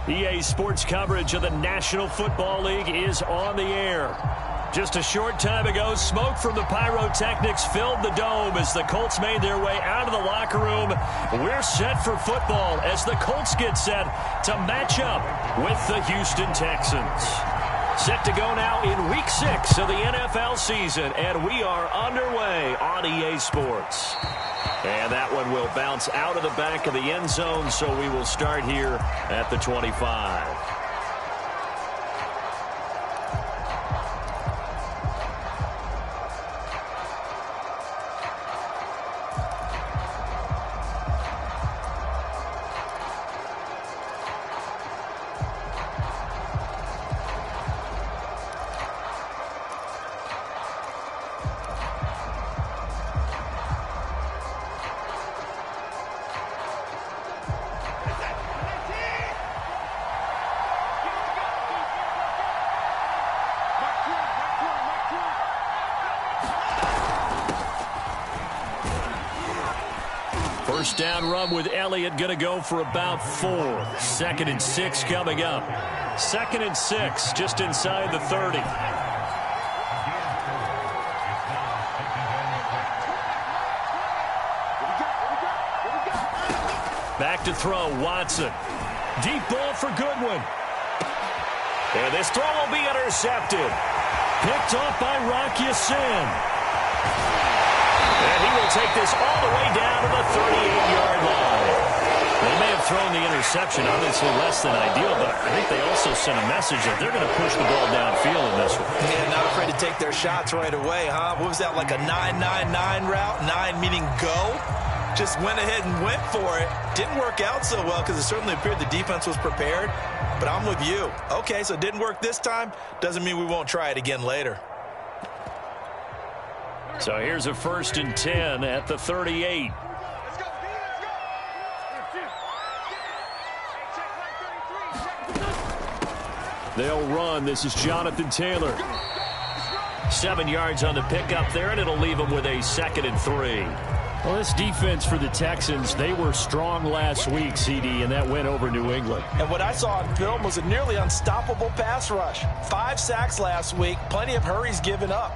EA Sports coverage of the National Football League is on the air. Just a short time ago, smoke from the pyrotechnics filled the dome as the Colts made their way out of the locker room. We're set for football as the Colts get set to match up with the Houston Texans. Set to go now in Week 6 of the NFL season, and we are underway on EA Sports. And that one will bounce out of the back of the end zone, so we will start here at the 25. First down run with Elliott, going to go for about 4. 2nd and 6 coming up. 2nd and 6 just inside the 30. Back to throw, Watson. Deep ball for Goodwin. And this throw will be intercepted. Picked off by wk6. And he will take this all the way down to the 38-yard line. They may have thrown the interception, obviously less than ideal, but I think they also sent a message that they're going to push the ball downfield in this one. Yeah, not afraid to take their shots right away, huh? What was that, like a 9-9-9 route? 9 meaning go? Just went ahead and went for it. Didn't work out so well because it certainly appeared the defense was prepared. But I'm with you. Okay, so it didn't work this time. Doesn't mean we won't try it again later. So here's a 1st and 10 at the 38. They'll run. This is Jonathan Taylor. 7 yards on the pickup there, and it'll leave them with a 2nd and 3. Well, this defense for the Texans, they were strong last week, CD, and that went over New England. And what I saw on film was a nearly unstoppable pass rush. 5 sacks last week, plenty of hurries given up.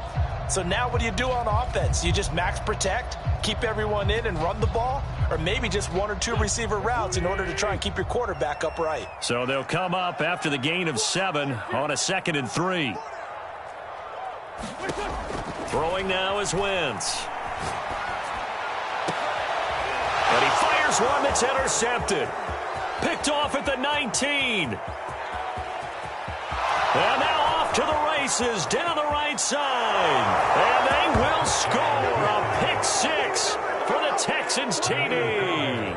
So now what do you do on offense? You just max protect, keep everyone in and run the ball, or maybe just 1 or 2 receiver routes in order to try and keep your quarterback upright. So they'll come up after the gain of 7 on a 2nd and 3. Throwing now is Wentz. And he fires one that's intercepted. Picked off at the 19. And now off to the races down the right side. And they will score a pick 6 for the Texans TD.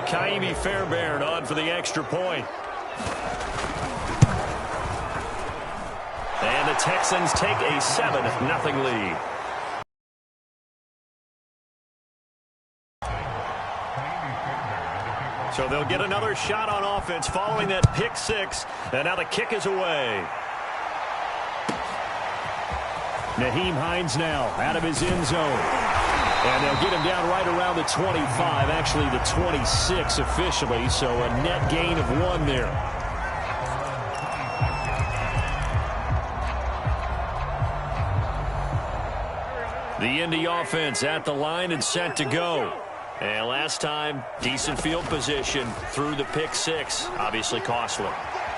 Kaimi Fairbairn on for the extra point. And the Texans take a 7-0 lead. So they'll get another shot on offense following that pick 6. And now the kick is away. Nyheim Hines now out of his end zone. And they'll get him down right around the 25, actually the 26 officially, so a net gain of 1 there. The Indy offense at the line and set to go. And last time, decent field position through the pick 6, obviously costly.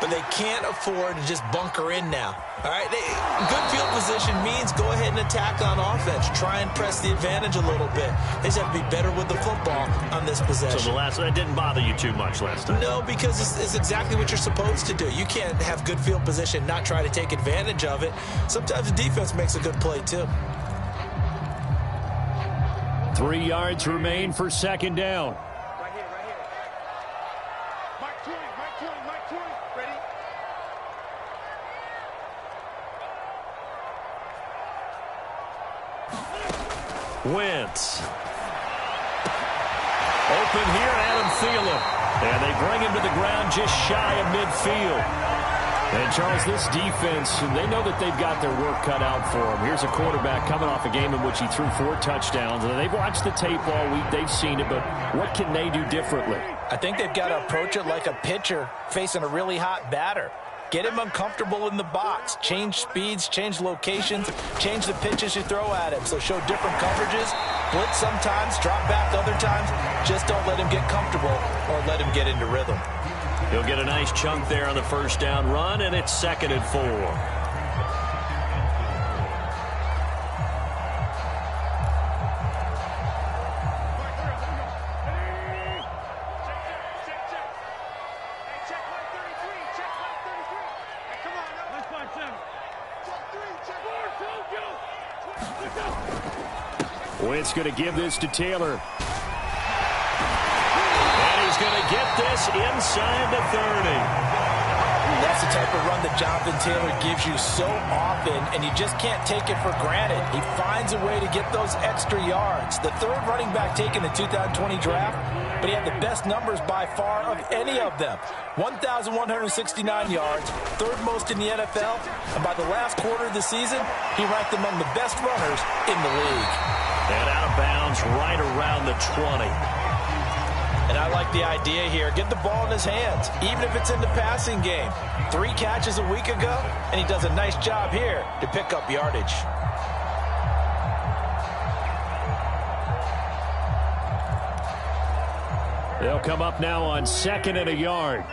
But they can't afford to just bunker in now. All right, good field position means go ahead and attack on offense. Try and press the advantage a little bit. They just have to be better with the football on this possession. So that didn't bother you too much last time? No, because it's exactly what you're supposed to do. You can't have good field position, not try to take advantage of it. Sometimes the defense makes a good play too. 3 yards remain for 2nd down. Right here. Mark 20, ready? Wentz. Open here, Adam Thielen. And they bring him to the ground just shy of midfield. And, Charles, this defense, they know that they've got their work cut out for them. Here's a quarterback coming off a game in which he threw 4 touchdowns. And they've watched the tape all week. They've seen it. But what can they do differently? I think they've got to approach it like a pitcher facing a really hot batter. Get him uncomfortable in the box. Change speeds, change locations, change the pitches you throw at him. So show different coverages. Blitz sometimes, drop back other times. Just don't let him get comfortable or let him get into rhythm. He'll get a nice chunk there on the first down run, and it's 2nd and 4. Wentz going to give this to Taylor. And he's going to get this inside the 30. That's the type of run that Jonathan Taylor gives you so often, and you just can't take it for granted. He finds a way to get those extra yards. The 3rd running back taken in the 2020 draft, but he had the best numbers by far of any of them. 1,169 yards, 3rd most in the NFL, and by the last quarter of the season, he ranked among the best runners in the league. And out of bounds right around the 20. And I like the idea here. Get the ball in his hands, even if it's in the passing game. 3 catches a week ago, and he does a nice job here to pick up yardage. They'll come up now on 2nd and a yard.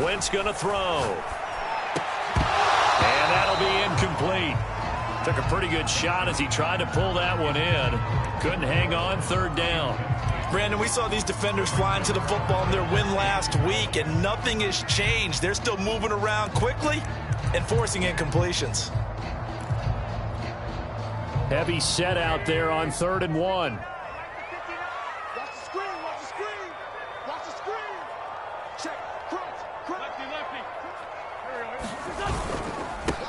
Wentz going to throw. And that'll be incomplete. Took a pretty good shot as he tried to pull that one in. Couldn't hang on, 3rd down. Brandon, we saw these defenders flying to the football in their win last week, and nothing has changed. They're still moving around quickly and forcing incompletions. Heavy set out there on 3rd and 1. Watch the screen, watch the screen. Watch the screen. Check, crunch. Lefty.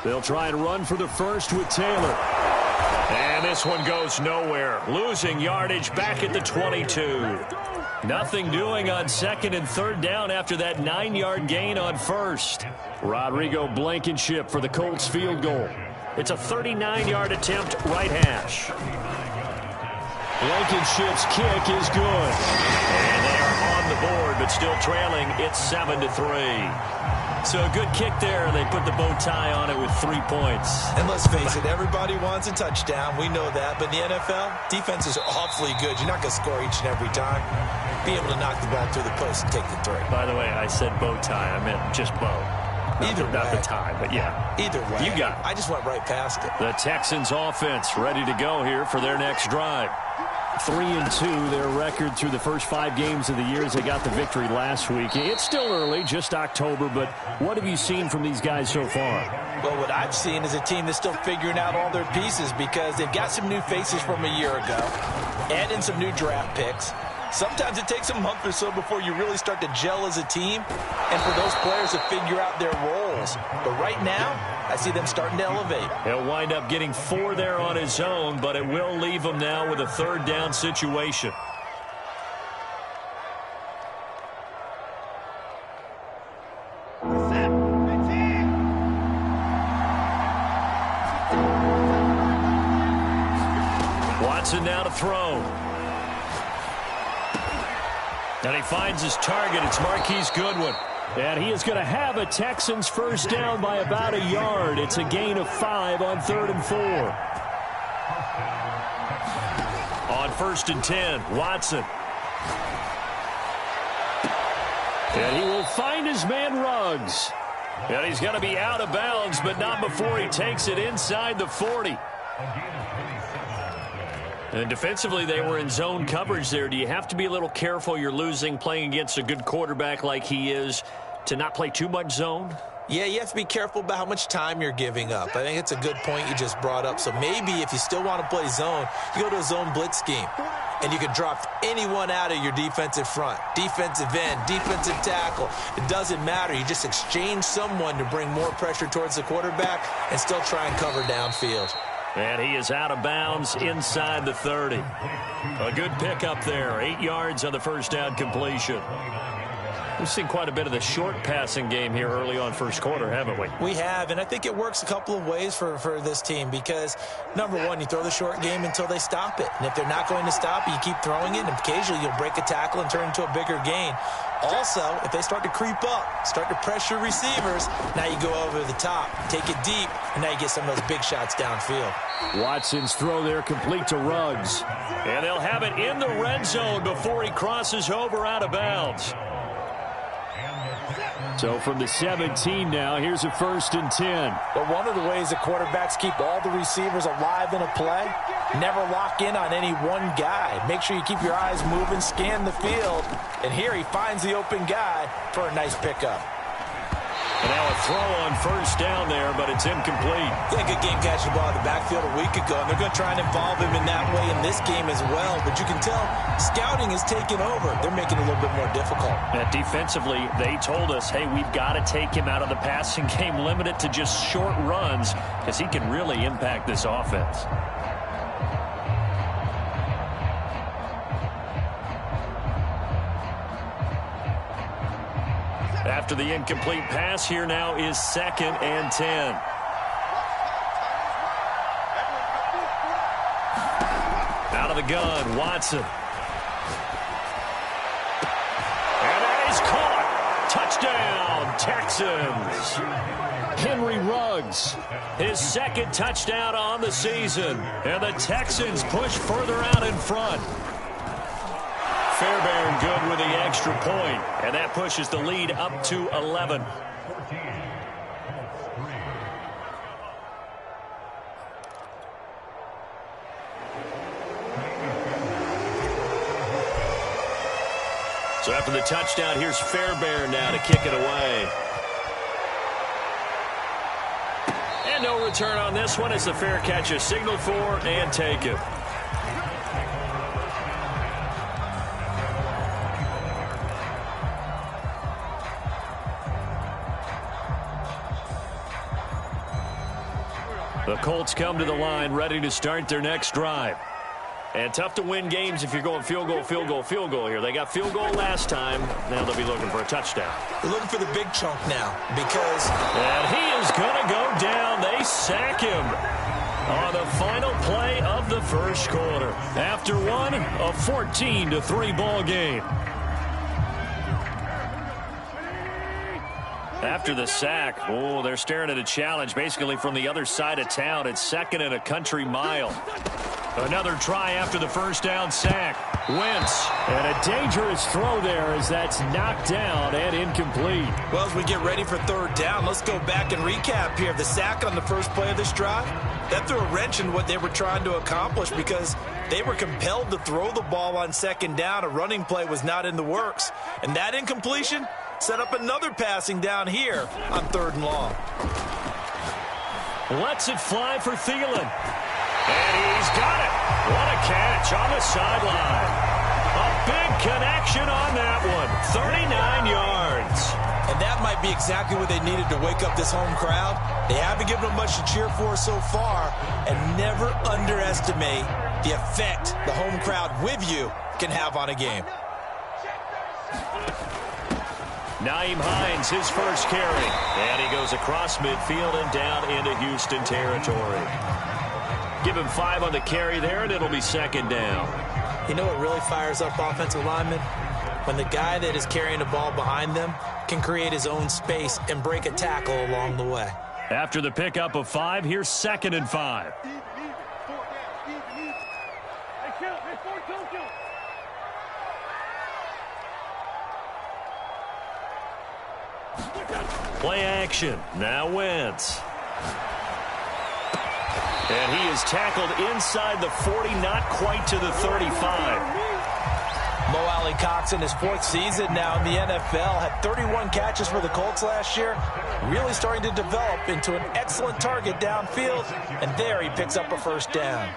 They'll try and run for the first with Taylor. And this one goes nowhere. Losing yardage back at the 22. Nothing doing on 2nd and 3rd down after that 9-yard gain on 1st. Rodrigo Blankenship for the Colts field goal. It's a 39-yard attempt, right hash. Blankenship's kick is good. And they are on the board, but still trailing. It's 7-3. So a good kick there. They put the bow tie on it with 3 points. And let's face it, everybody wants a touchdown. We know that. But in the NFL, defenses are awfully good. You're not going to score each and every time. Be able to knock the ball through the post and take the 3. By the way, I said bow tie. I meant just bow. Not the tie, but yeah. Either way. You got it. I just went right past it. The Texans offense ready to go here for their next drive. 3-2, their record through the first 5 games of the year as they got the victory last week. It's still early, just October, but what have you seen from these guys so far? Well, what I've seen is a team that's still figuring out all their pieces because they've got some new faces from a year ago, add in some new draft picks. Sometimes it takes a month or so before you really start to gel as a team and for those players to figure out their roles. But right now, I see them starting to elevate. He'll wind up getting 4 there on his own, but it will leave him now with a 3rd down situation. Watson now to throw. And he finds his target. It's Marquise Goodwin. And he is going to have a Texans first down by about a yard. It's a gain of 5 on 3rd and 4. On 1st and 10, Watson. And he will find his man Ruggs. And he's going to be out of bounds, but not before he takes it inside the 40. And defensively, they were in zone coverage there. Do you have to be a little careful? You're losing playing against a good quarterback like he is to not play too much zone? Yeah, you have to be careful about how much time you're giving up. I think it's a good point you just brought up. So maybe if you still want to play zone, you go to a zone blitz scheme. And you can drop anyone out of your defensive front. Defensive end, defensive tackle. It doesn't matter. You just exchange someone to bring more pressure towards the quarterback and still try and cover downfield. And he is out of bounds inside the 30. A good pickup there. 8 yards on the first down completion. We've seen quite a bit of the short passing game here early on first quarter, haven't we? We have, and I think it works a couple of ways for this team because, number one, you throw the short game until they stop it. And if they're not going to stop it, you keep throwing it, and occasionally you'll break a tackle and turn into a bigger gain. Also, if they start to creep up, start to pressure receivers, now you go over the top, take it deep, and now you get some of those big shots downfield. Watson's throw there complete to Ruggs. And they'll have it in the red zone before he crosses over out of bounds. So from the 17 now, here's a 1st and 10. But one of the ways that quarterbacks keep all the receivers alive in a play, never lock in on any one guy. Make sure you keep your eyes moving, scan the field. And here he finds the open guy for a nice pickup. And now a throw on 1st down there, but it's incomplete. Yeah, good game catching the ball in the backfield a week ago, and they're going to try and involve him in that way in this game as well. But you can tell scouting is taking over. They're making it a little bit more difficult. And defensively, they told us, hey, we've got to take him out of the passing game, limit it to just short runs, because he can really impact this offense. After the incomplete pass, here now is 2nd and 10. Out of the gun, Watson. And that is caught. Touchdown, Texans. Henry Ruggs, his 2nd touchdown on the season. And the Texans push further out in front. Fairbairn good with the extra point, and that pushes the lead up to 11. So after the touchdown, here's Fairbairn now to kick it away. And no return on this one as the fair catch is signaled for and taken. The Colts come to the line ready to start their next drive. And tough to win games if you're going field goal, field goal, field goal here. They got field goal last time. Now they'll be looking for a touchdown. They're looking for the big chunk now because... And he is going to go down. They sack him on the final play of the first quarter. After one, a 14-3 ball game. After the sack, oh, they're staring at a challenge basically from the other side of town. It's 2nd and a country mile. Another try after the first down sack. Wentz, and a dangerous throw there as that's knocked down and incomplete. Well, as we get ready for 3rd down, let's go back and recap here. The sack on the first play of this drive, that threw a wrench in what they were trying to accomplish because they were compelled to throw the ball on 2nd down. A running play was not in the works. And that incompletion set up another passing down here on 3rd and long. Lets it fly for Thielen. And he's got it. What a catch on the sideline. A big connection on that one. 39 yards. And that might be exactly what they needed to wake up this home crowd. They haven't given them much to cheer for so far. And never underestimate the effect the home crowd with you can have on a game. Nyheim Hines, his first carry. And he goes across midfield and down into Houston territory. Give him 5 on the carry there, and it'll be 2nd down. You know what really fires up offensive linemen? When the guy that is carrying the ball behind them can create his own space and break a tackle along the way. After the pickup of 5, here's 2nd and 5. Play action. Now Wentz. And he is tackled inside the 40, not quite to the 35. Mo Alley-Cox in his 4th season now in the NFL had 31 catches for the Colts last year. Really starting to develop into an excellent target downfield. And there he picks up a 1st down.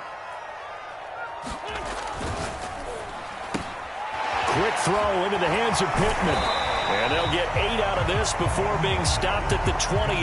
Quick throw into the hands of Pittman. And they'll get 8 out of this before being stopped at the 28.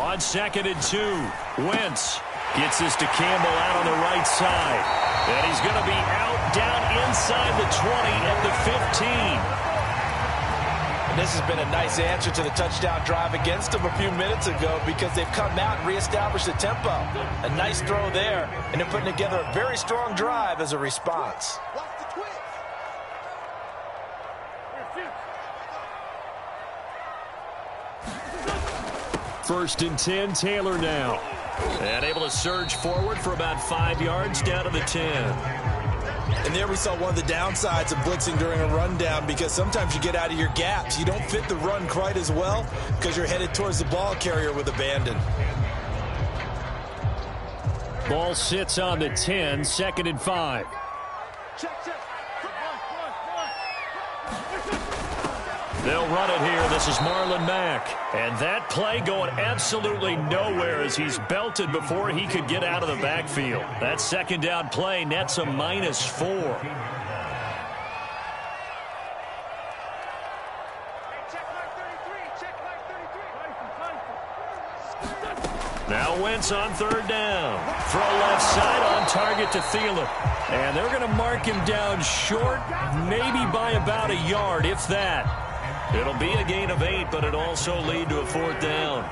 On 2nd and 2, Wentz gets this to Campbell out on the right side. And he's going to be out down inside the 20 at the 15. This has been a nice answer to the touchdown drive against them a few minutes ago because they've come out and reestablished the tempo. A nice throw there, and they're putting together a very strong drive as a response. First and 10, Taylor now. And able to surge forward for about 5 yards down to the 10. And there we saw one of the downsides of blitzing during a rundown because sometimes you get out of your gaps. You don't fit the run quite as well because you're headed towards the ball carrier with abandon. Ball sits on the 10, 2nd and 5. They'll run it here. This is Marlon Mack. And that play going absolutely nowhere as he's belted before he could get out of the backfield. That second down play nets a -4. Now Wentz on 3rd down. Throw left side on target to Thielen. And they're going to mark him down short, maybe by about a yard, if that. It'll be a gain of 8, but it'll also lead to a 4th down.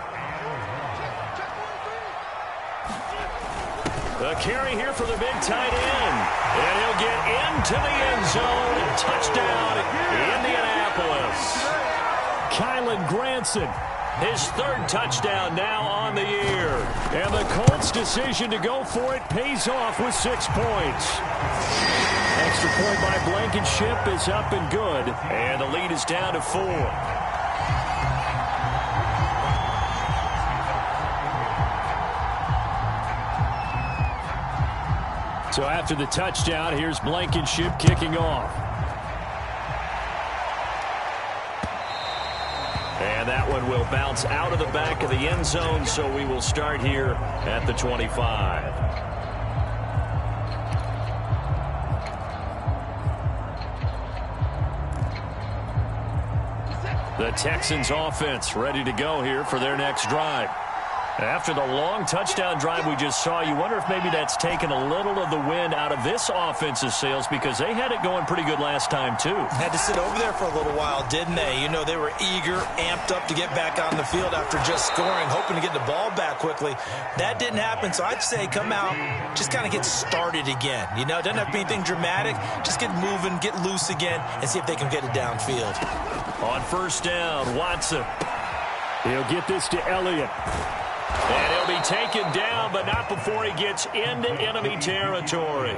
A carry here for the big tight end. And he'll get into the end zone. Touchdown, Indianapolis. Kylan Granson, his 3rd touchdown now on the year. And the Colts' decision to go for it pays off with 6 points. Extra point by Blankenship is up and good. And the lead is down to 4. So after the touchdown, here's Blankenship kicking off. And that one will bounce out of the back of the end zone, so we will start here at the 25. The Texans offense ready to go here for their next drive. After the long touchdown drive we just saw, you wonder if maybe that's taken a little of the wind out of this offense's sails because they had it going pretty good last time too. Had to sit over there for a little while, didn't they? You know, they were eager, amped up to get back on the field after just scoring, hoping to get the ball back quickly. That didn't happen, so I'd say come out, just kind of get started again. You know, it doesn't have to be anything dramatic. Just get moving, get loose again, and see if they can get it downfield. On 1st down, Watson. He'll get this to Elliott. And he'll be taken down, but not before he gets into enemy territory.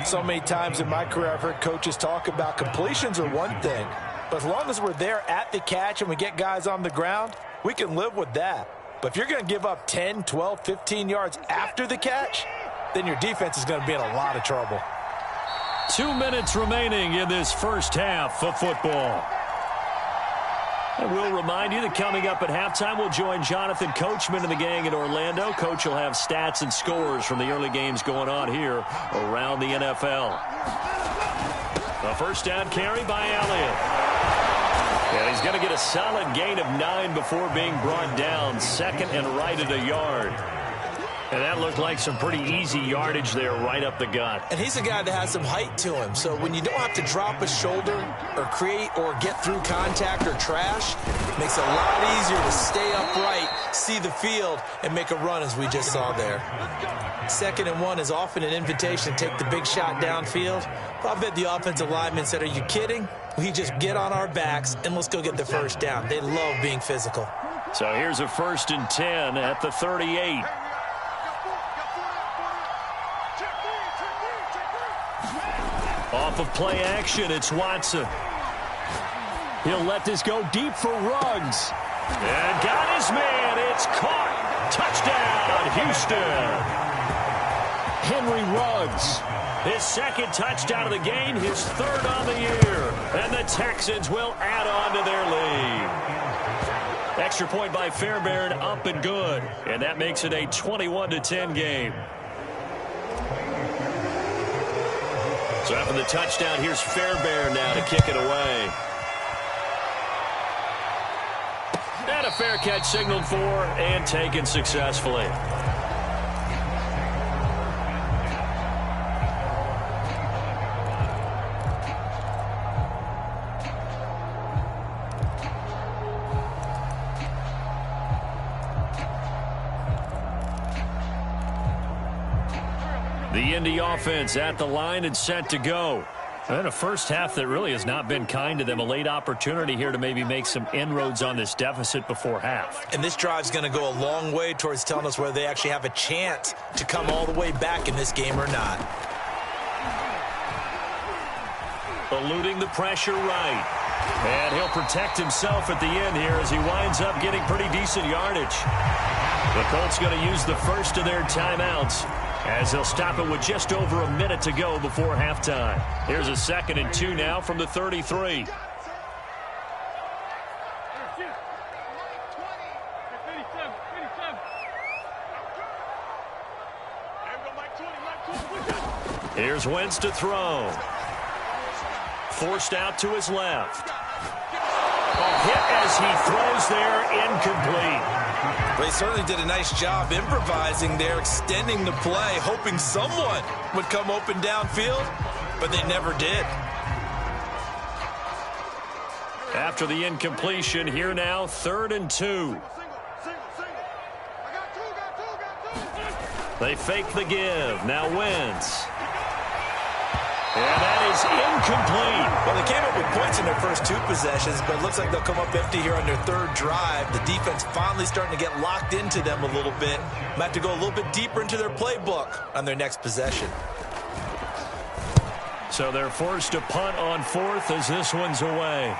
So many times in my career I've heard coaches talk about completions are one thing, but as long as we're there at the catch and we get guys on the ground, we can live with that. But if you're going to give up 10, 12, 15 yards after the catch, then your defense is going to be in a lot of trouble. 2 minutes remaining in this first half of football. I will remind you that coming up at halftime, we'll join Jonathan Coachman and the gang in Orlando. Coach will have stats and scores from the early games going on here around the NFL. A 1st down carry by Elliott. And he's going to get a solid gain of 9 before being brought down. 2nd and right at a yard. And that looked like some pretty easy yardage there right up the gut. And he's a guy that has some height to him. So when you don't have to drop a shoulder or create or get through contact or trash, it makes it a lot easier to stay upright, see the field, and make a run as we just saw there. 2nd and 1 is often an invitation to take the big shot downfield. But I bet the offensive lineman said, are you kidding? We just get on our backs and let's go get the 1st down. They love being physical. So here's a 1st and 10 at the 38. Off of play action, it's Watson. He'll let this go deep for Ruggs. And got his man. It's caught. Touchdown, Houston. Henry Ruggs. His 2nd touchdown of the game, his 3rd on the year. And the Texans will add on to their lead. Extra point by Fairbairn, up and good. And that makes it a 21-10 game. So after the touchdown, here's Fairbairn now to kick it away. And a fair catch signaled for and taken successfully. The Indy offense at the line and set to go. And a first half that really has not been kind to them. A late opportunity here to maybe make some inroads on this deficit before half. And this drive's going to go a long way towards telling us whether they actually have a chance to come all the way back in this game or not. Eluding the pressure right. And he'll protect himself at the end here as he winds up getting pretty decent yardage. The Colts going to use the first of their timeouts as they'll stop it with just over a minute to go before halftime. Here's a 2nd and 2 now from the 33. Here's Wentz to throw. Forced out to his left. A hit as he throws there, incomplete. They certainly did a nice job improvising there, extending the play, hoping someone would come open downfield, but they never did. After the incompletion, here now, 3rd and 2. They fake the give. Now Wentz. And that is incomplete. Well, they came up with points in their first 2 possessions, but it looks like they'll come up empty here on their 3rd drive. The defense finally starting to get locked into them a little bit. Might have to go a little bit deeper into their playbook on their next possession. So they're forced to punt on 4th as this one's away.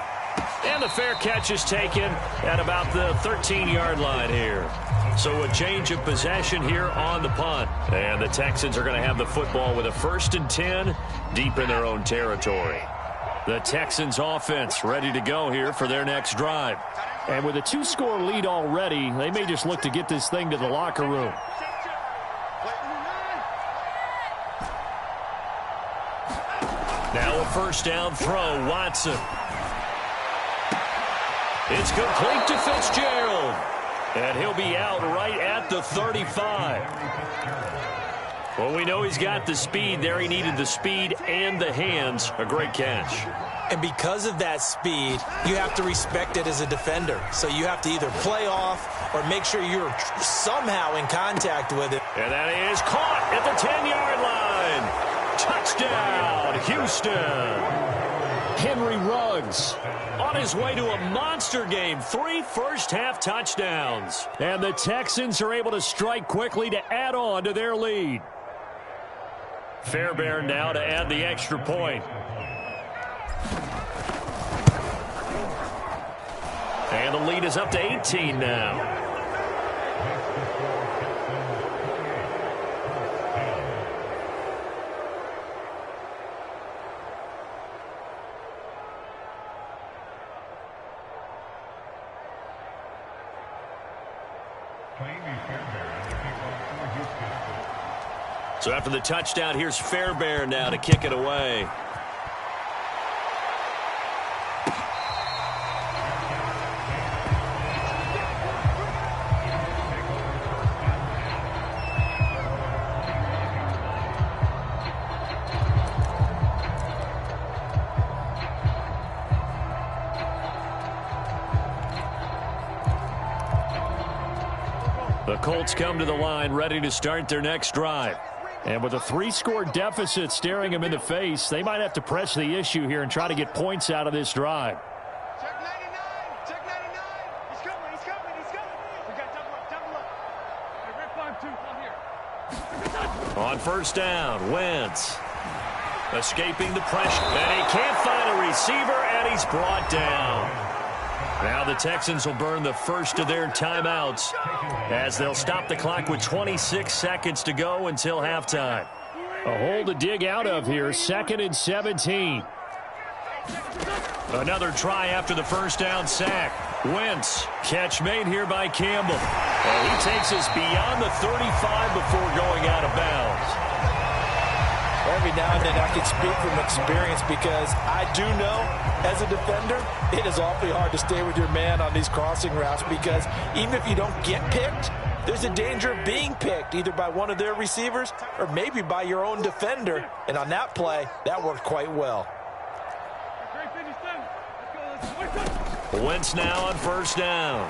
And the fair catch is taken at about the 13-yard line here. So a change of possession here on the punt. And the Texans are going to have the football with a 1st and 10 deep in their own territory. The Texans offense ready to go here for their next drive. And with a 2-score lead already, they may just look to get this thing to the locker room. Now a 1st down throw, Watson. It's complete to Fitzgerald. And he'll be out right at the 35. Well, we know he's got the speed there. He needed the speed and the hands. A great catch. And because of that speed, you have to respect it as a defender. So you have to either play off or make sure you're somehow in contact with it. And that is caught at the 10-yard line. Touchdown, Houston. Henry Ruggs on his way to a monster game. 3 first-half touchdowns. And the Texans are able to strike quickly to add on to their lead. Fairbairn now to add the extra point. And the lead is up to 18 now. So after the touchdown, here's Fairbairn now to kick it away. The Colts come to the line ready to start their next drive. And with a 3-score deficit staring them in the face, they might have to press the issue here and try to get points out of this drive. Check 99. Check 99. He's coming. He's coming. He's coming. We got double up. Double up. Hey, red 5-2. Come here. On 1st down, Wentz escaping the pressure. And he can't find a receiver, and he's brought down. Now the Texans will burn the first of their timeouts as they'll stop the clock with 26 seconds to go until halftime. A hole to dig out of here, 2nd and 17. Another try after the 1st down sack. Wentz, catch made here by Campbell. And he takes us beyond the 35 before going out of bounds. Every every now and then I can speak from experience because I do know as a defender, it is awfully hard to stay with your man on these crossing routes because even if you don't get picked, there's a danger of being picked either by one of their receivers or maybe by your own defender. And on that play, that worked quite well. Wentz now on first down.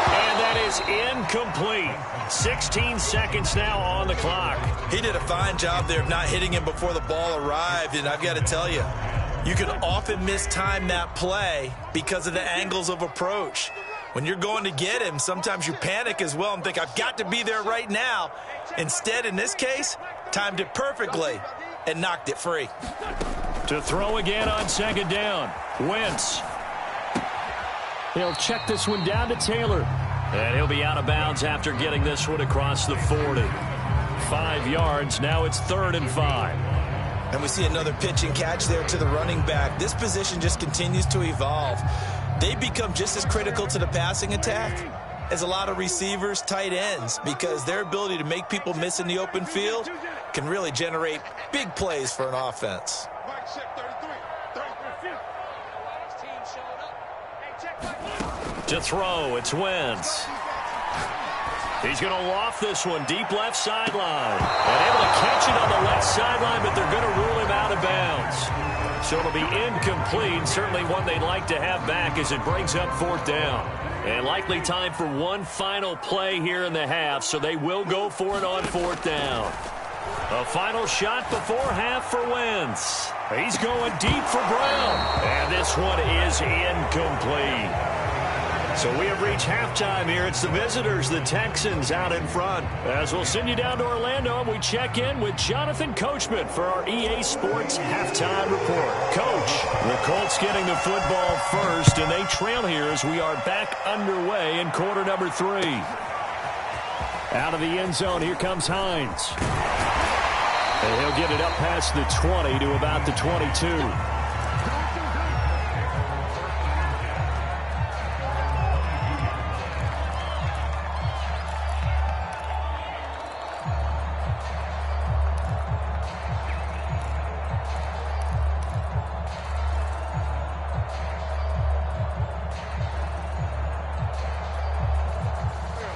And that is incomplete. 16 seconds now on the clock. He did a fine job there of not hitting him before the ball arrived. And I've got to tell you, you can often mistime that play because of the angles of approach. When you're going to get him, sometimes you panic as well and think, I've got to be there right now. Instead, in this case, timed it perfectly and knocked it free. To throw again on second down. Wentz. He'll check this one down to Taylor. And he'll be out of bounds after getting this one across the 40. 5 yards. Now it's 3rd and 5. And we see another pitch and catch there to the running back. This position just continues to evolve. They become just as critical to the passing attack as a lot of receivers, tight ends, because their ability to make people miss in the open field can really generate big plays for an offense. To throw, it's Wentz. He's going to loft this one deep left sideline. And able to catch it on the left sideline, but they're going to rule him out of bounds. So it'll be incomplete. Certainly one they'd like to have back as it brings up 4th down. And likely time for one final play here in the half, so they will go for it on 4th down. A final shot before half for Wentz. He's going deep for Brown. And this one is incomplete. So we have reached halftime here. It's the visitors, the Texans, out in front. As we'll send you down to Orlando, and we check in with Jonathan Coachman for our EA Sports Halftime Report. Coach, the Colts getting the football first, and they trail here as we are back underway in quarter number 3. Out of the end zone, here comes Hines. And he'll get it up past the 20 to about the 22.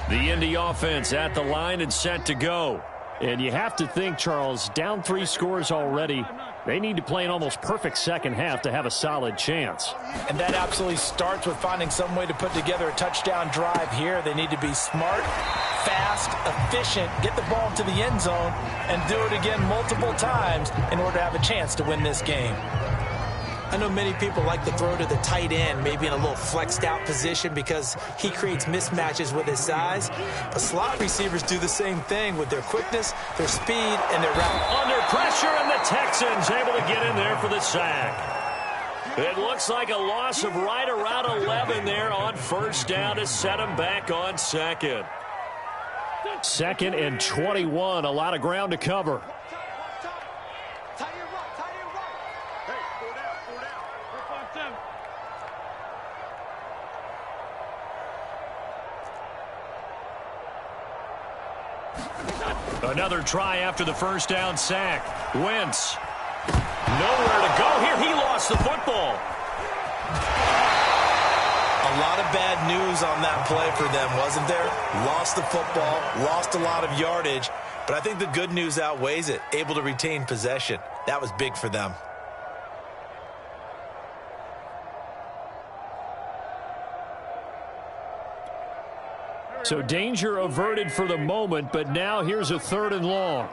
The Indy offense at the line and set to go. And you have to think, Charles, down 3 scores already. They need to play an almost perfect second half to have a solid chance. And that absolutely starts with finding some way to put together a touchdown drive here. They need to be smart, fast, efficient, get the ball to the end zone, and do it again multiple times in order to have a chance to win this game. I know many people like to throw to the tight end, maybe in a little flexed out position because he creates mismatches with his size. But slot receivers do the same thing with their quickness, their speed, and their route. Under pressure, and the Texans able to get in there for the sack. It looks like a loss of right around 11 there on first down to set him back on second. 2nd and 21, a lot of ground to cover. Another try after the first down sack. Wentz. Nowhere to go here. He lost the football. A lot of bad news on that play for them, wasn't there? Lost the football, lost a lot of yardage, but I think the good news outweighs it. Able to retain possession. That was big for them. So danger averted for the moment, but now here's a 3rd and long.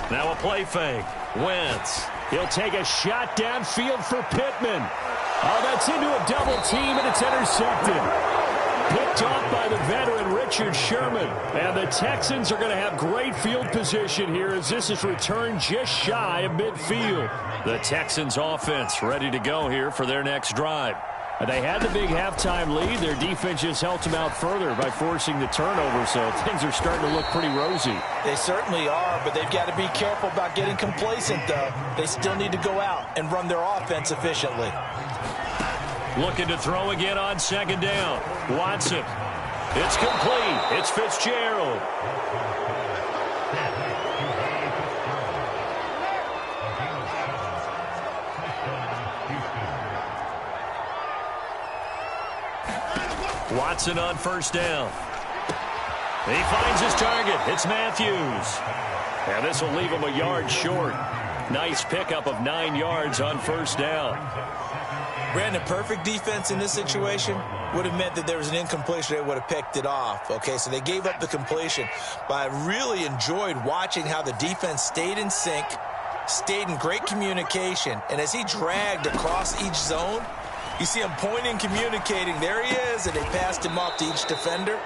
Now a play fake. Wentz. He'll take a shot downfield for Pittman. Oh, that's into a double team, and it's intercepted. Picked off by the veteran Richard Sherman. And the Texans are going to have great field position here as this is returned just shy of midfield. The Texans offense ready to go here for their next drive. They had the big halftime lead. Their defense just helped them out further by forcing the turnover, so things are starting to look pretty rosy. They certainly are, but they've got to be careful about getting complacent, though. They still need to go out and run their offense efficiently. Looking to throw again on second down. Watson. It's complete. It's Fitzgerald. Watson on first down. He finds his target. It's Matthews. And this will leave him a yard short. Nice pickup of 9 yards on first down. Brandon, perfect defense in this situation would have meant that there was an incompletion. They would have picked it off. Okay, so they gave up the completion. But I really enjoyed watching how the defense stayed in sync, stayed in great communication. And as he dragged across each zone, you see him pointing, communicating. There he is, and they passed him off to each defender.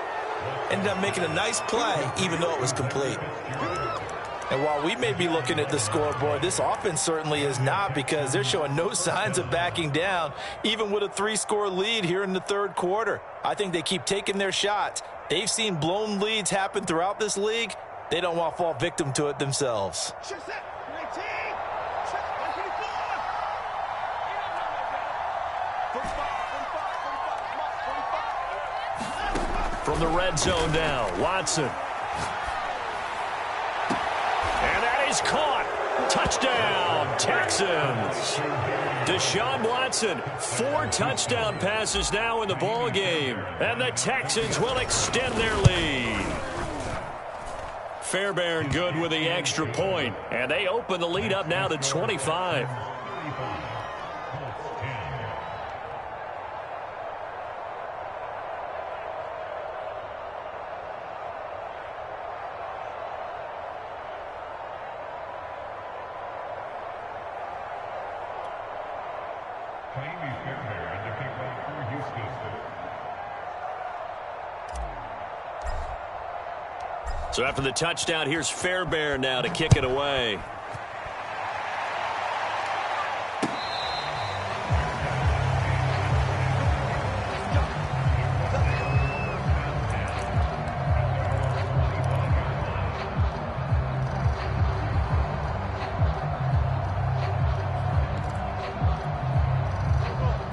Ended up making a nice play, even though it was complete. And while we may be looking at the scoreboard, this offense certainly is not, because they're showing no signs of backing down, even with a 3-score lead here in the third quarter. I think they keep taking their shots. They've seen blown leads happen throughout this league. They don't want to fall victim to it themselves. From the red zone now, Watson. And that is caught. Touchdown, Texans. Deshaun Watson, 4 touchdown passes now in the ball game, and the Texans will extend their lead. Fairbairn good with the extra point, and they open the lead up now to 25. So after the touchdown, here's Fairbairn now to kick it away.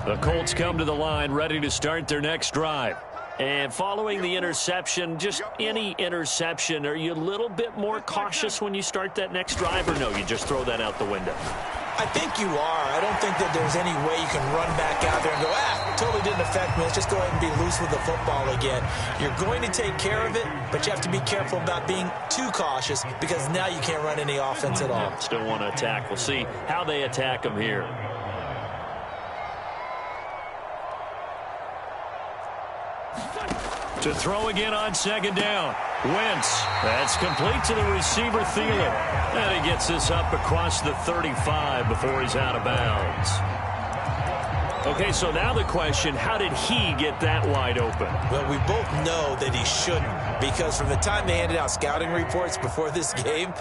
The Colts come to the line ready to start their next drive. And following the interception, just any interception, are you a little bit more cautious when you start that next drive, or no, you just throw that out the window? I think you are. I don't think that there's any way you can run back out there and go, totally didn't affect me. Let's just go ahead and be loose with the football again. You're going to take care of it, but you have to be careful about being too cautious, because now you can't run any offense at all. Still want to attack. We'll see how they attack them here. To throw again on second down. Wentz. That's complete to the receiver, Thielen. And he gets this up across the 35 before he's out of bounds. Okay, so now the question, how did he get that wide open? Well, we both know that he shouldn't, because from the time they handed out scouting reports before this game,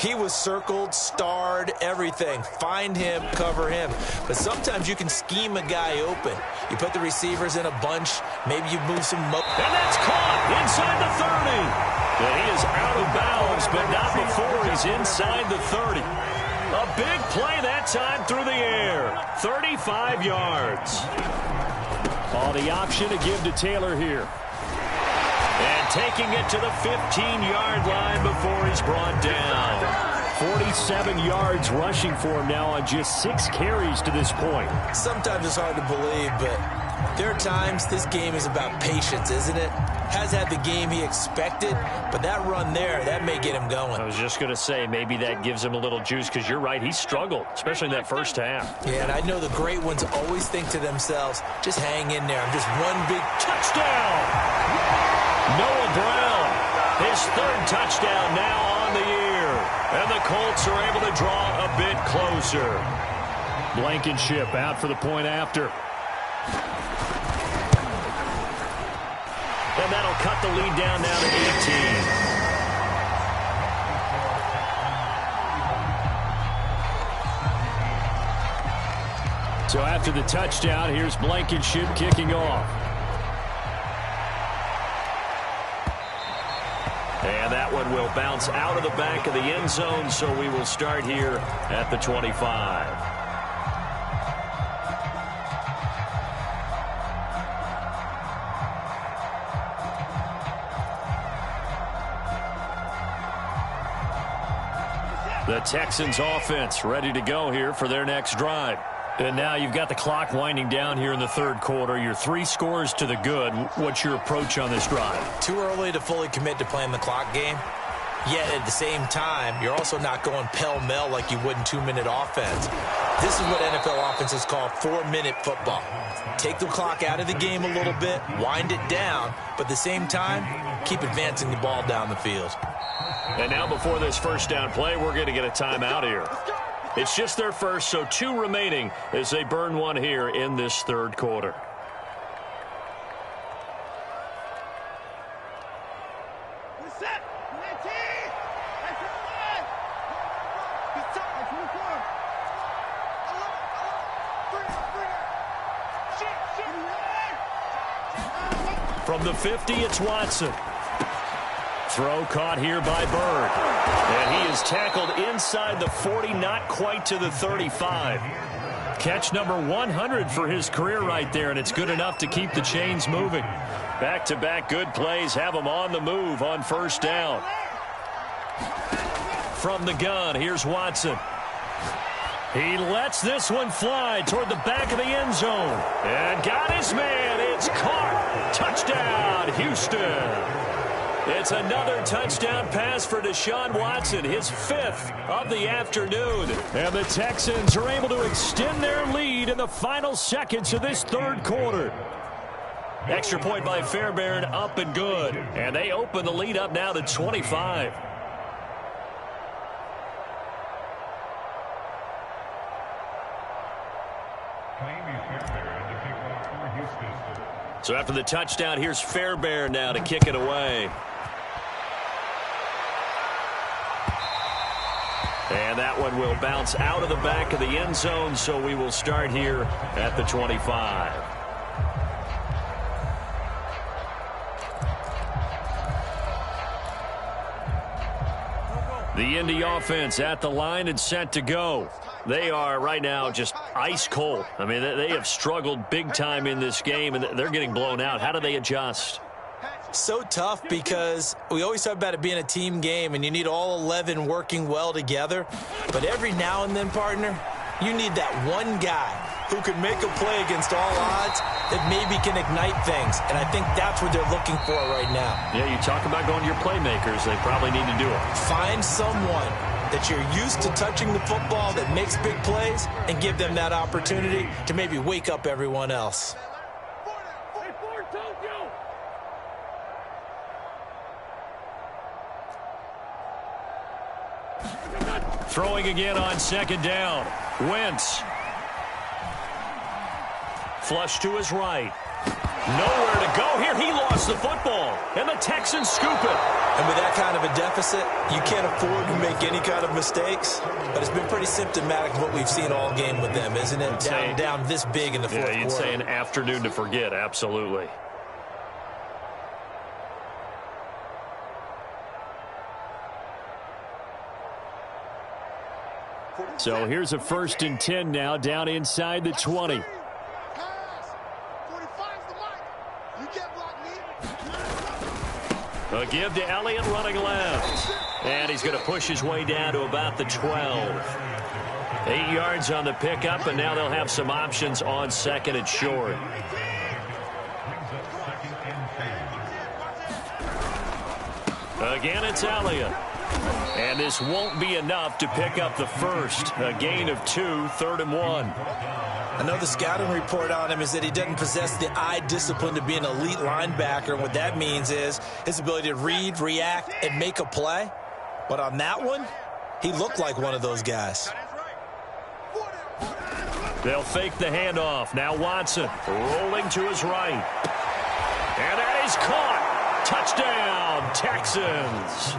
he was circled, starred, everything. Find him, cover him. But sometimes you can scheme a guy open. You put the receivers in a bunch. Maybe you move some. And that's caught inside the 30. And he is out of bounds, but not before he's inside the 30. A big play that time through the air. 35 yards. Oh, the option to give to Taylor here. And taking it to the 15-yard line before he's brought down. 47 yards rushing for him now on just 6 carries to this point. Sometimes it's hard to believe, but there are times this game is about patience, isn't it? Has had the game he expected, but that run there, that may get him going. I was just going to say, maybe that gives him a little juice, because you're right, he struggled, especially in that first half. Yeah, and I know the great ones always think to themselves, just hang in there. I'm just one big touchdown. Noah Brown, his 3rd touchdown now on the year. And the Colts are able to draw a bit closer. Blankenship out for the point after. And that'll cut the lead down now to 18. So after the touchdown, here's Blankenship kicking off. And that one will bounce out of the back of the end zone, so we will start here at the 25. The Texans offense ready to go here for their next drive. And now you've got the clock winding down here in the third quarter. You're 3 scores to the good. What's your approach on this drive? Too early to fully commit to playing the clock game. Yet at the same time, you're also not going pell-mell like you would in 2-minute offense. This is what NFL offenses call 4-minute football. Take the clock out of the game a little bit, wind it down, but at the same time, keep advancing the ball down the field. And now before this first down play, we're going to get a timeout here. It's just their first, so 2 remaining as they burn one here in this third quarter. From the 50, it's Watson. Throw caught here by Bird. And he is tackled inside the 40, not quite to the 35. Catch number 100 for his career right there, and it's good enough to keep the chains moving. Back-to-back good plays have him on the move on first down. From the gun, here's Watson. He lets this one fly toward the back of the end zone. And got his man. It's caught. Touchdown, Houston. It's another touchdown pass for Deshaun Watson, his 5th of the afternoon. And the Texans are able to extend their lead in the final seconds of this third quarter. Extra point by Fairbairn, up and good. And they open the lead up now to 25. So after the touchdown, here's Fairbairn now to kick it away. And that one will bounce out of the back of the end zone, so we will start here at the 25. The Indy offense at the line and set to go. They are right now just ice cold. I mean, they have struggled big time in this game, and they're getting blown out. How do they adjust? So tough because we always talk about it being a team game, and you need all 11 working well together. But every now and then, partner, you need that one guy who can make a play against all odds that maybe can ignite things. And I think that's what they're looking for right now. Yeah, you talk about going to your playmakers. They probably need to do it. Find someone that you're used to touching the football that makes big plays and give them that opportunity to maybe wake up everyone else. Throwing again on second down. Wentz. Flush to his right. Nowhere to go here. He lost the football. And the Texans scoop it. And with that kind of a deficit, you can't afford to make any kind of mistakes. But it's been pretty symptomatic of what we've seen all game with them, isn't it? Down this big in the fourth quarter. Yeah, you'd say an afternoon to forget. Absolutely. So here's a 1st and 10 now down inside the 20. A give to Elliott running left. And he's going to push his way down to about the 12. 8 yards on the pickup, and now they'll have some options on second and short. Again, it's Elliott. And this won't be enough to pick up the first. A gain of 2, 3rd and 1. I know the scouting report on him is that he doesn't possess the eye discipline to be an elite linebacker. And what that means is his ability to read, react, and make a play. But on that one, he looked like one of those guys. They'll fake the handoff. Now Watson rolling to his right. And that is caught. Touchdown, Texans.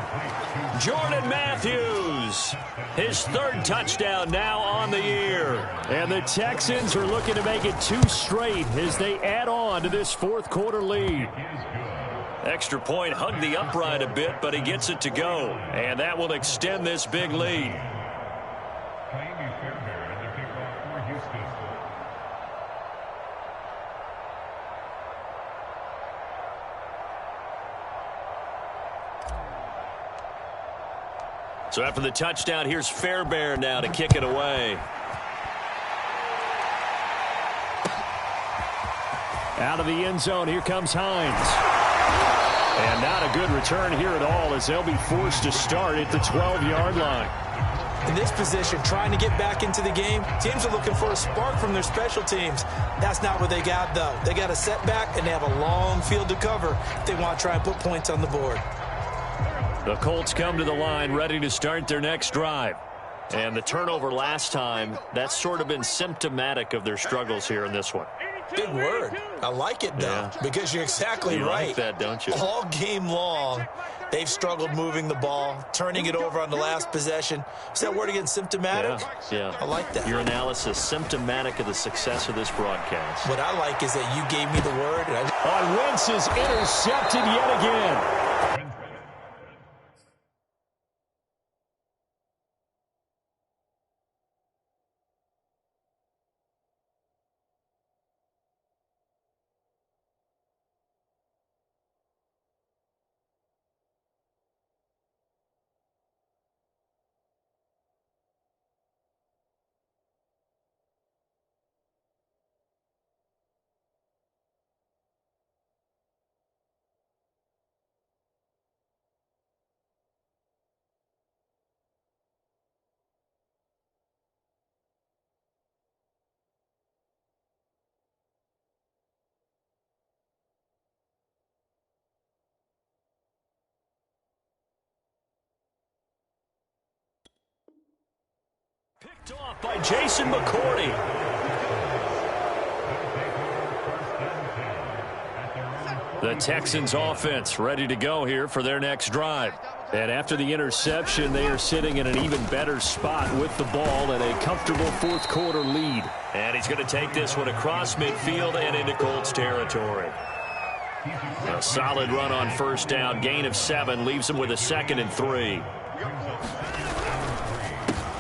Jordan Matthews, his 3rd touchdown now on the year. And the Texans are looking to make it 2 straight as they add on to this 4th quarter lead. Extra point hugged the upright a bit, but he gets it to go. And that will extend this big lead. So after the touchdown, here's Fairbairn now to kick it away. Out of the end zone, here comes Hines. And not a good return here at all as they'll be forced to start at the 12-yard line. In this position, trying to get back into the game, teams are looking for a spark from their special teams. That's not what they got, though. They got a setback, and they have a long field to cover if they want to try and put points on the board. The Colts come to the line ready to start their next drive. And the turnover last time, that's sort of been symptomatic of their struggles here in this one. Big word. I like it, though, because you're exactly right. You like that, don't you? All game long, they've struggled moving the ball, turning it over on the last possession. Is that word again, symptomatic? Yeah. I like that. Your analysis, symptomatic of the success of this broadcast. What I like is that you gave me the word. And Wentz is intercepted yet again. Picked off by Jason McCourty. The Texans offense ready to go here for their next drive. And after the interception, they are sitting in an even better spot with the ball and a comfortable fourth quarter lead. And he's going to take this one across midfield and into Colts territory. A solid run on first down, gain of 7, leaves him with a 2nd and 3.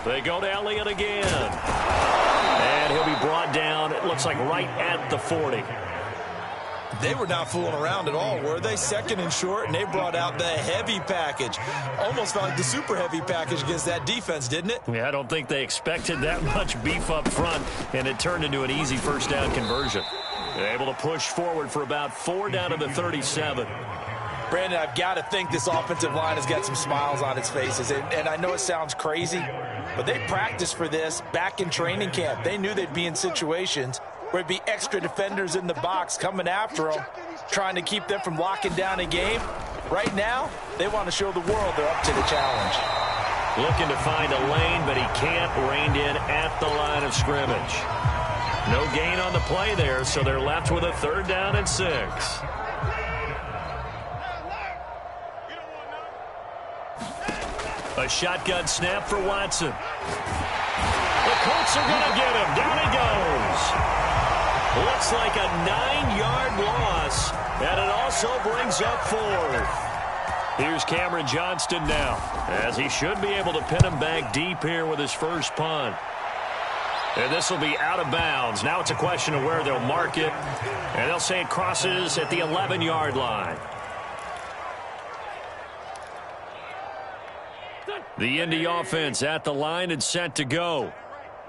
They go to Elliott again. And he'll be brought down, it looks like right at the 40. they were not fooling around at all, were they? 2nd and short, and they brought out the heavy package. Almost felt like the super heavy package against that defense, didn't it? Yeah, I don't think they expected that much beef up front, and it turned into an easy first down conversion. They're able to push forward for about 4 down to the 37. Brandon, I've got to think this offensive line has got some smiles on its faces. And I know it sounds crazy, but they practiced for this back in training camp. They knew they'd be in situations where it'd be extra defenders in the box coming after them, trying to keep them from locking down a game. Right now, they want to show the world they're up to the challenge. Looking to find a lane, but he can't. Reined in at the line of scrimmage. No gain on the play there, so they're left with a 3rd down and 6. A shotgun snap for Watson. The Colts are going to get him. Down he goes. Looks like a 9-yard loss, and it also brings up 4th. Here's Cameron Johnston now, as he should be able to pin him back deep here with his first punt. And this will be out of bounds. Now it's a question of where they'll mark it, and they'll say it crosses at the 11-yard line. The Indy offense at the line and set to go.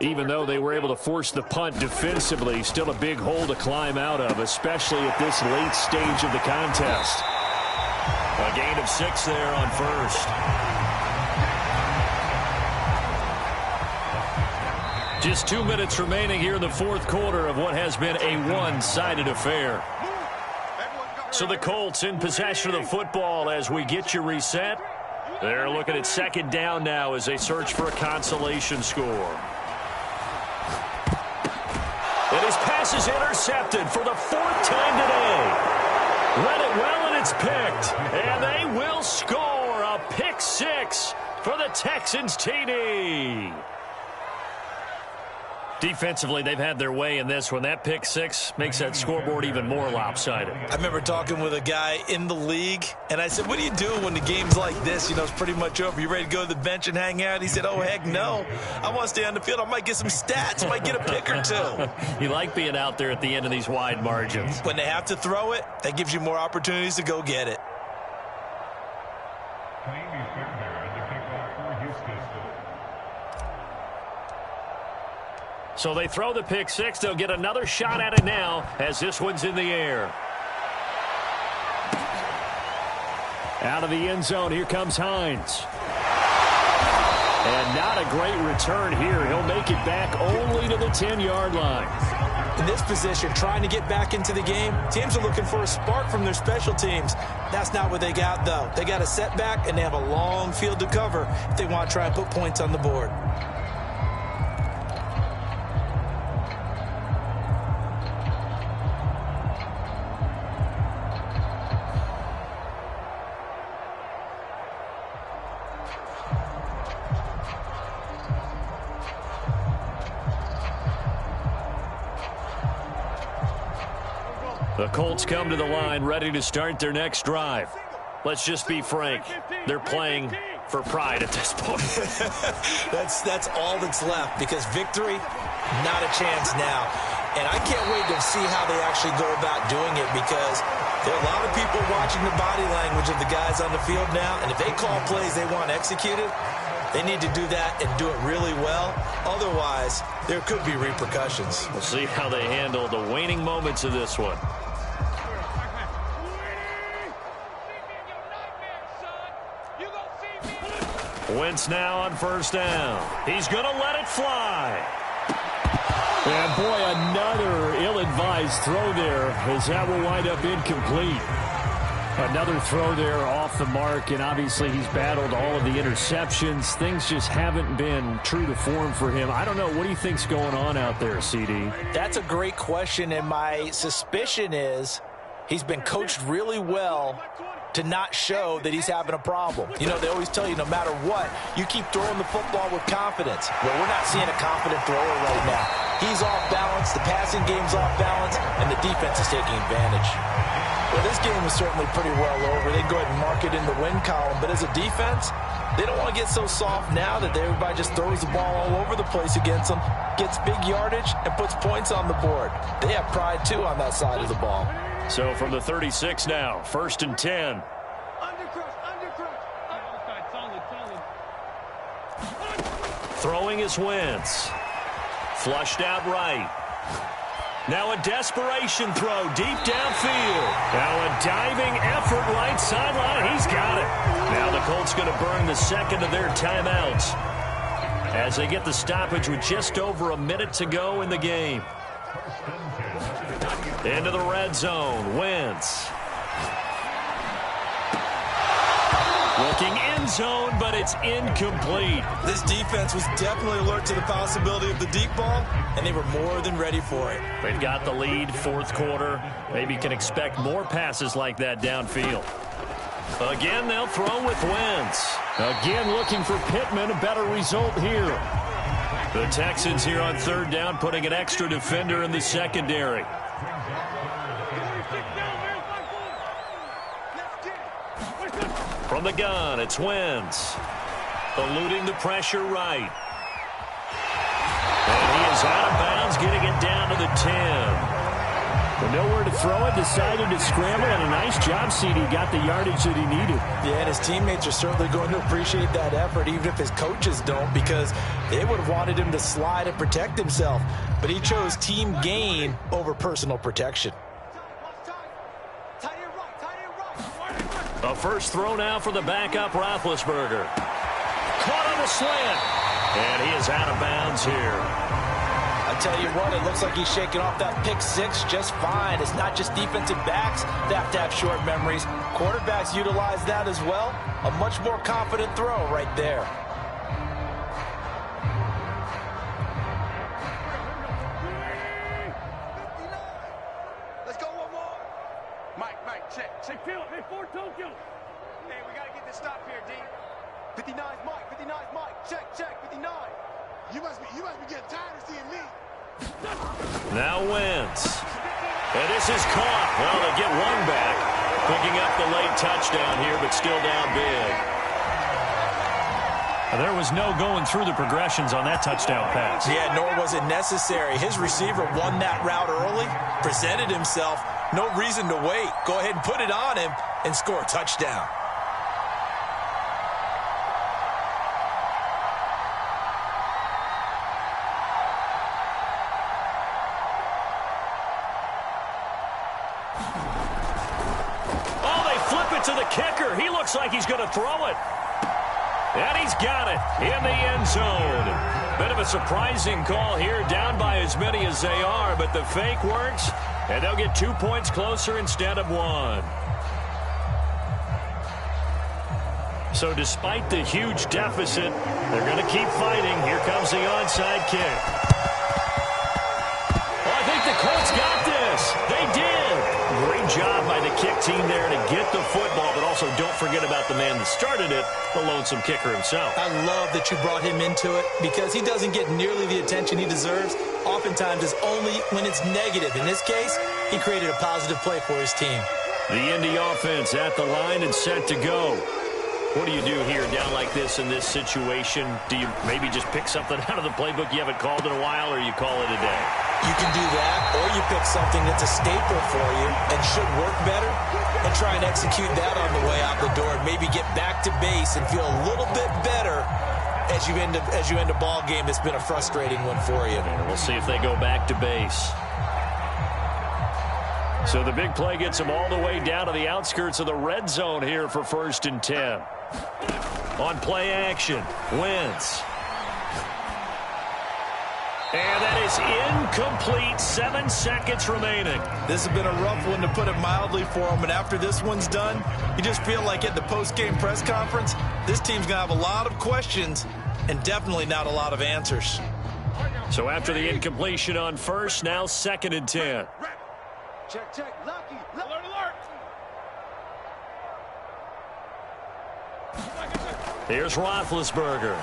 Even though they were able to force the punt defensively, still a big hole to climb out of, especially at this late stage of the contest. A gain of 6 there on first. Just 2 minutes remaining here in the 4th quarter of what has been a one-sided affair. So the Colts in possession of the football as we get you reset. They're looking at 2nd down now as they search for a consolation score. And his pass is intercepted for the 4th time today. Read it well, and it's picked. And they will score a pick 6 for the Texans TD. Defensively, they've had their way in this one. That pick 6 makes that scoreboard even more lopsided. I remember talking with a guy in the league, and I said, what do you do when the game's like this? You know, it's pretty much over. You ready to go to the bench and hang out? He said, oh, heck no. I want to stay on the field. I might get some stats. I might get a pick or 2. You like being out there at the end of these wide margins. When they have to throw it, that gives you more opportunities to go get it. So they throw the pick six. They'll get another shot at it now as this one's in the air. Out of the end zone, here comes Hines. And not a great return here. He'll make it back only to the 10-yard line. In this position, trying to get back into the game, teams are looking for a spark from their special teams. That's not what they got, though. They got a setback, and they have a long field to cover if they want to try and put points on the board. The Colts come to the line ready to start their next drive. Let's just be frank. They're playing for pride at this point. That's all that's left because victory, not a chance now. And I can't wait to see how they actually go about doing it because there are a lot of people watching the body language of the guys on the field now. And if they call plays they want executed, they need to do that and do it really well. Otherwise, there could be repercussions. We'll see how they handle the waning moments of this one. Wentz now on first down. He's going to let it fly. And boy, another ill-advised throw there as that will wind up incomplete. Another throw there off the mark, and obviously he's battled all of the interceptions. Things just haven't been true to form for him. I don't know. What do you think's going on out there, CD? That's a great question, and my suspicion is he's been coached really well to not show that he's having a problem. You know, they always tell you no matter what, you keep throwing the football with confidence. Well, we're not seeing a confident thrower right now. He's off balance, the passing game's off balance, and the defense is taking advantage. Well, this game is certainly pretty well over. They go ahead and mark it in the win column, but as a defense, they don't want to get so soft now that everybody just throws the ball all over the place against them, gets big yardage, and puts points on the board. They have pride, too, on that side of the ball. So from the 36 now, 1st and 10. Throwing is Wentz. Flushed out right. Now a desperation throw deep downfield. Now a diving effort right sideline. He's got it. Now the Colts going to burn the second of their timeouts as they get the stoppage with just over a minute to go in the game. Into the red zone, Wentz. Looking end zone, but it's incomplete. This defense was definitely alert to the possibility of the deep ball, and they were more than ready for it. They've got the lead, fourth quarter. Maybe can expect more passes like that downfield. Again, they'll throw with Wentz. Again, looking for Pittman, a better result here. The Texans here on third down, putting an extra defender in the secondary. From the gun, it's Wentz. Eluding the pressure right. And he is out of bounds, getting it down to the 10. But nowhere to throw it, decided to scramble, and a nice job, CD. Got the yardage that he needed. Yeah, and his teammates are certainly going to appreciate that effort, even if his coaches don't, because they would have wanted him to slide and protect himself. But he chose team gain over personal protection. A first throw now for the backup Roethlisberger. Caught on the slant. And he is out of bounds here. I tell you what, it looks like he's shaking off that pick six just fine. It's not just defensive backs that have to have short memories. Quarterbacks utilize that as well. A much more confident throw right there. Let's go one more. Mike, check. Hey, Philip, hey, Fort Tokyo. Hey, we got to get this stop here, D. 59's Mike. Check, 59. You must be getting tired of seeing me. Now Wentz. And this is caught. Well, they get one back. Picking up the late touchdown here, but still down big. There was no going through the progressions on that touchdown pass. Yeah, nor was it necessary. His receiver won that route early, presented himself. No reason to wait. Go ahead and put it on him and score a touchdown. to the kicker. He looks like he's going to throw it. And he's got it in the end zone. Bit of a surprising call here, down by as many as they are, but the fake works, and they'll get 2 points closer instead of 1. So despite the huge deficit, they're going to keep fighting. Here comes the onside kick. Oh, I think the Colts got this. They did. Great job by the kick team there to get the football, but also don't forget about the man that started it, the lonesome kicker himself. I love that you brought him into it because he doesn't get nearly the attention he deserves. Oftentimes it's only when it's negative. In this case, he created a positive play for his team. The Indy offense at the line and set to go. What do you do here down like this in this situation? Do you maybe just pick something out of the playbook you haven't called in a while, or you call it a day? You can do that, or you pick something that's a staple for you and should work better and try and execute that on the way out the door and maybe get back to base and feel a little bit better as you end a ball game that's been a frustrating one for you. And we'll see if they go back to base. So the big play gets them all the way down to the outskirts of the red zone here for 1st and 10. On play action, Wentz. And that is incomplete. 7 seconds remaining. This has been a rough one, to put it mildly, for him. And after this one's done, you just feel like at the post-game press conference, this team's going to have a lot of questions and definitely not a lot of answers. So after the incompletion on first, now 2nd and 10. Check, check. Lucky. Alert, alert. Here's Roethlisberger.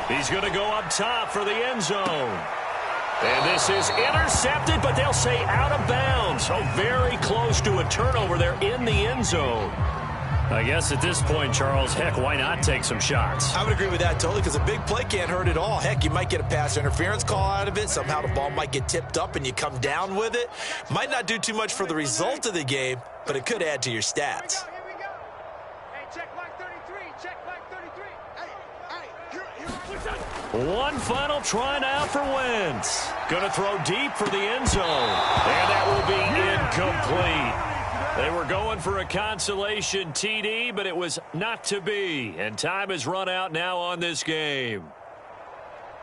He's going to go up top for the end zone. And this is intercepted, but they'll say out of bounds. So very close to a turnover there in the end zone. I guess at this point, Charles, heck, why not take some shots? I would agree with that totally, because a big play can't hurt at all. Heck, you might get a pass interference call out of it. Somehow the ball might get tipped up and you come down with it. Might not do too much for the result of the game, but it could add to your stats. Here we go. Hey, check line 33. Check line 33. Hey, One final try now for Wentz. Going to throw deep for the end zone. And that will be incomplete. They were going for a consolation TD, but it was not to be. And time has run out now on this game.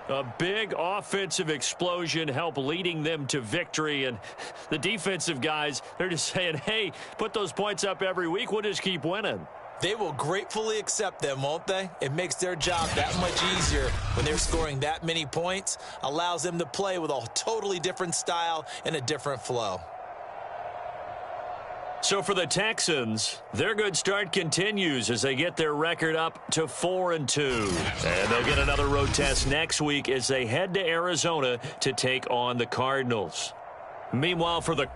A big offensive explosion helped leading them to victory. And the defensive guys, they're just saying, hey, put those points up every week. We'll just keep winning. They will gratefully accept them, won't they? It makes their job that much easier when they're scoring that many points. Allows them to play with a totally different style and a different flow. So for the Texans, their good start continues as they get their record up to 4-2. And they'll get another road test next week as they head to Arizona to take on the Cardinals. Meanwhile, for the